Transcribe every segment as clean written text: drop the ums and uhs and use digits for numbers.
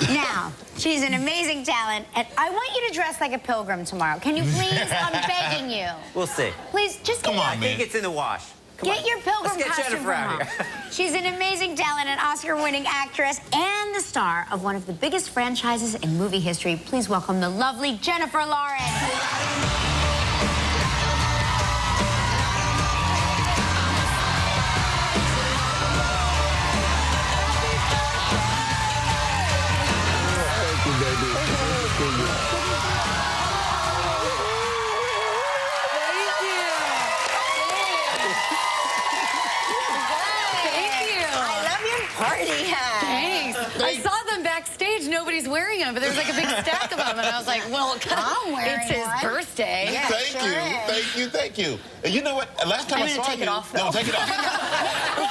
Now, she's an amazing talent, and I want you to dress like a pilgrim tomorrow. Can you please? I'm begging you. We'll see. Please, just Come on, I think it's in the wash. get your pilgrim Let's get costume Jennifer from out home. here. She's an amazing talent, an Oscar-winning actress, and the star of one of the biggest franchises in movie history. Please welcome the lovely Jennifer Lawrence. Party hat. Thanks. I saw them backstage. Nobody's wearing them, but there was like a big stack of them, and I was like, "Well, I'm wearing it's his birthday." Yeah, Thank you. And you know what? Last time I saw you, take it off, though. No, take it off. They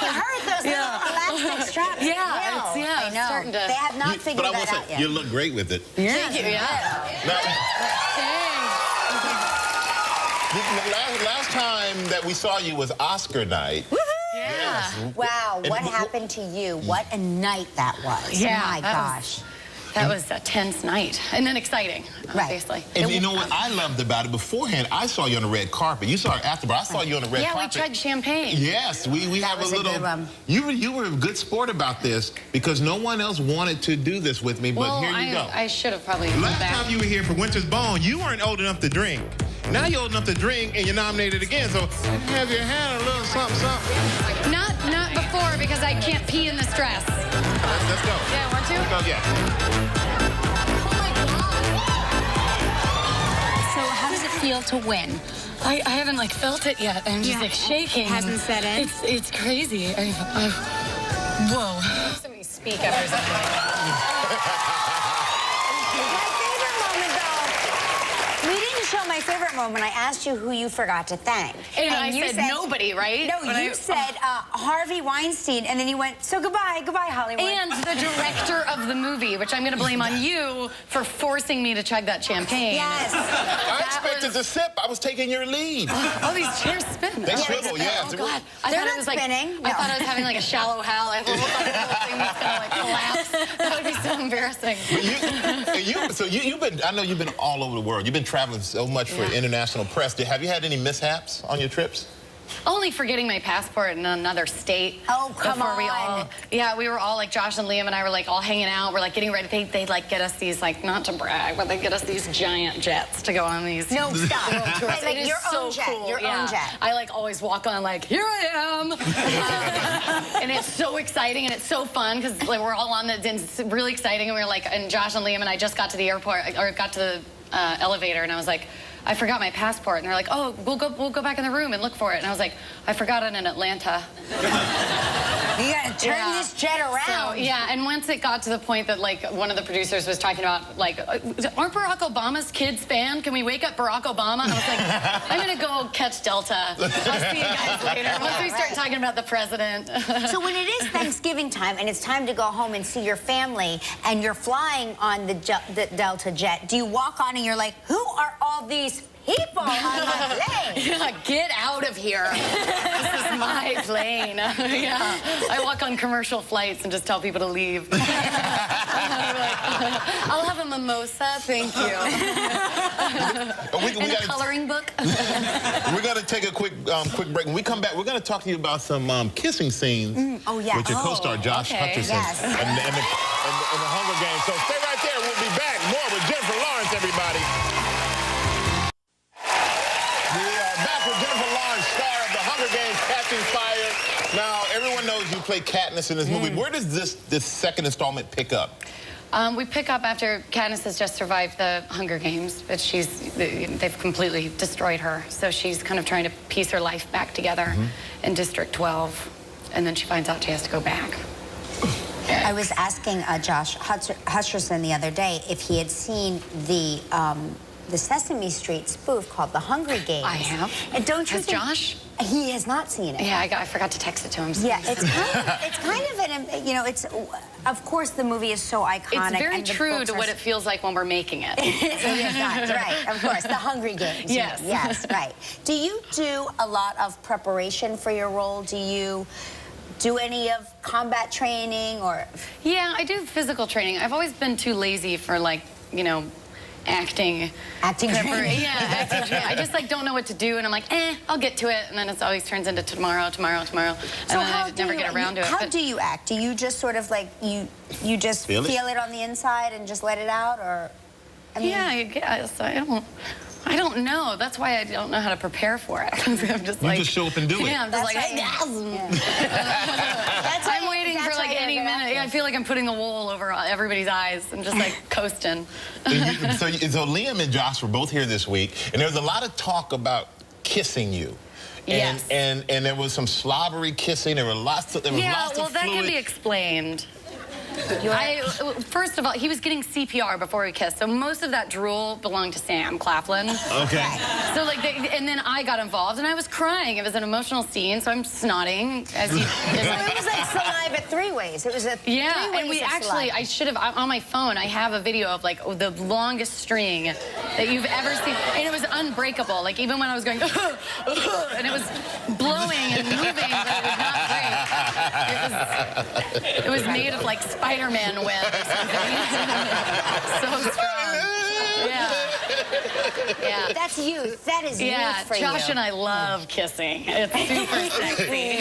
hurt those little elastic straps. Yeah, I know. starting to. They have not figured But I will that out say, yet. you look great with it. Yeah. Thank you. Last time that we saw you was Oscar night. Yeah. Yes. Wow, what happened to you? What a night that was. Yeah, My gosh. That was a tense night, and then exciting, obviously. And you know what I loved about it? Beforehand, I saw you on the red carpet. You saw it after, but I saw you on the red carpet. Yeah, we chugged champagne. Yes, we have a was a little. good one. You were a good sport about this because no one else wanted to do this with me, but Well, here you go. I should have probably come Last back. time you were here for Winter's Bone, you weren't old enough to drink. Now you're old enough to drink, and you're nominated again. So have your hand a little something, something. Not before, because I can't pee in this dress. Let's go. Yeah, want to? Let's go, yeah. So how does it feel to win? I haven't like felt it yet. I'm just like shaking. It hasn't set in? It's crazy. Whoa. Somebody speak after My favorite moment, I asked you who you forgot to thank. And I you said nobody, right? No, you said Harvey Weinstein, and then you went, so goodbye, Hollywood. And the director of the movie, which I'm going to blame on you for forcing me to chug that champagne. Yes. I expected to sip. I was taking your lead. Oh, these chairs spin. They swivel, yeah. Oh, God. I They're thought not it was like spinning. I No. thought I was having like a shallow hell. I thought the whole thing was going to like collapse. That would be so embarrassing. You've been, I know you've been all over the world. You've been traveling so much for international press. Have you had any mishaps on your trips? Only forgetting my passport in another state. Oh, come on. We were all like, Josh and Liam and I were like all hanging out. We're like getting ready. They'd like get us these, like, not to brag, but they get us these giant jets to go on these. No, stop. It is your so own jet. cool. Your own jet. I like always walk on like, here I am. And it's so exciting and it's so fun because like we're all on the, it's really exciting. And we were like, and Josh and Liam and I just got to the airport, or got to the elevator, and I was like, I forgot my passport. And they're like, oh, we'll go back in the room and look for it. And I was like, I forgot it in Atlanta. You gotta turn this jet around. So, yeah, and once it got to the point that, like, one of the producers was talking about, like, aren't Barack Obama's kids banned? Can we wake up Barack Obama? I was like, I'm gonna go catch Delta. I'll see you guys later. Once we start talking about the president. So when it is Thanksgiving time and it's time to go home and see your family and you're flying on the Delta jet, do you walk on and you're like, who are all these people on my plane? Yeah, get out of here. This is my plane. Yeah. I walk on commercial flights and just tell people to leave. I'll have a mimosa, thank you. And a coloring book. We're going to take a quick break. When we come back, we're going to talk to you about some kissing scenes with your co-star Josh Hutcherson and the Hunger Games. So stay right there. We'll be back more with Jennifer Lawrence, everybody. Star of the Hunger Games, Catching Fire. Now, everyone knows you play Katniss in this movie. Where does this second installment pick up? We pick up after Katniss has just survived the Hunger Games, but they've completely destroyed her. So she's kind of trying to piece her life back together in District 12, and then she finds out she has to go back. I was asking Josh Hutcherson the other day if he had seen the Sesame Street spoof called The Hungry Games. I have. And don't you Has think Josh? He has not seen it. Yeah, I forgot to text it to him. Yeah, it's kind of an, you know, it's, of course the movie is so iconic. It's very true to what it feels like when we're making it. That's right, of course, the Hungry Games. Yes. Yes, right. Do you do a lot of preparation for your role? Do you do any of combat training or? Yeah, I do physical training. I've always been too lazy for, like, you know, acting training. Yeah, acting training. I just like don't know what to do, and I'm like, I'll get to it, and then it always turns into tomorrow, and then I never get around to it. How do you act? Do you just sort of like you just feel it on the inside and just let it out, or? I mean, yeah, I guess. I don't know. That's why I don't know how to prepare for it. I'm just like, you just show up and do it. Yeah, I'm just like, I'm waiting for like any minute. Yeah, I feel like I'm putting the wool over everybody's eyes and just like coasting. So Liam and Josh were both here this week, and there was a lot of talk about kissing you. Yes. And there was some slobbery kissing. There were lots of fluid. That can be explained. First of all, he was getting CPR before we kissed, so most of that drool belonged to Sam Claflin. Okay. So like, and then I got involved, and I was crying. It was an emotional scene, so I'm snotting as he. So it was like saliva 3 ways. It was a 3 ways and we actually, I should have on my phone. I have a video of like the longest string that you've ever seen, and it was unbreakable. Like even when I was going, and it was blowing and moving, but it was not great. It was made of like Spider-Man web or something. So strong. Yeah. That's youth. That is youth for you. Josh and I love kissing. It's super sexy.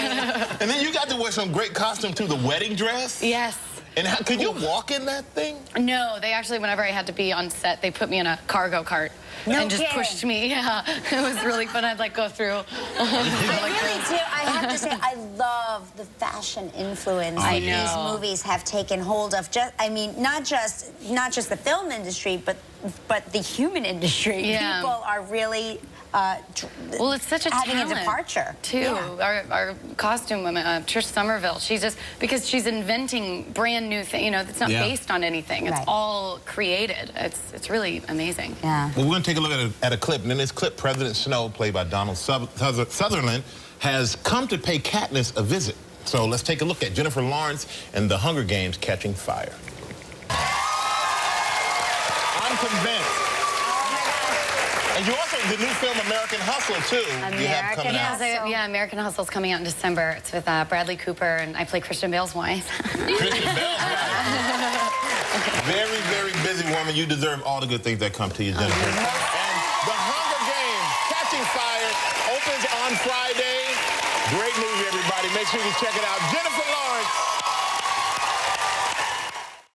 And then you got to wear some great costume too, the wedding dress. Yes. And could you walk in that thing? No, they actually, whenever I had to be on set, they put me in a cargo cart and just pushed me. Yeah, it was really fun. I'd like go through. I really do. I have to say, I love the fashion influence that these movies have taken hold of. Not just the film industry, but the human industry. Yeah. People are really. Well, it's such a having talent, a departure too. Yeah. Our costume woman, Trish Somerville, because she's inventing brand new things. You know, it's not based on anything. It's all created. It's really amazing. Yeah. Well, we're going to take a look at a clip. And in this clip, President Snow, played by Donald Sutherland, has come to pay Katniss a visit. So let's take a look at Jennifer Lawrence and the Hunger Games Catching Fire. I'm convinced. And you also, the new film American Hustle, too, you have coming out. Yeah, American Hustle's coming out in December. It's with Bradley Cooper, and I play Christian Bale's wife. Christian Bale's wife. Very, very busy woman. You deserve all the good things that come to you, Jennifer. And the Hunger Games Catching Fire opens on Friday. Great movie, everybody. Make sure you check it out. Jennifer Lawrence.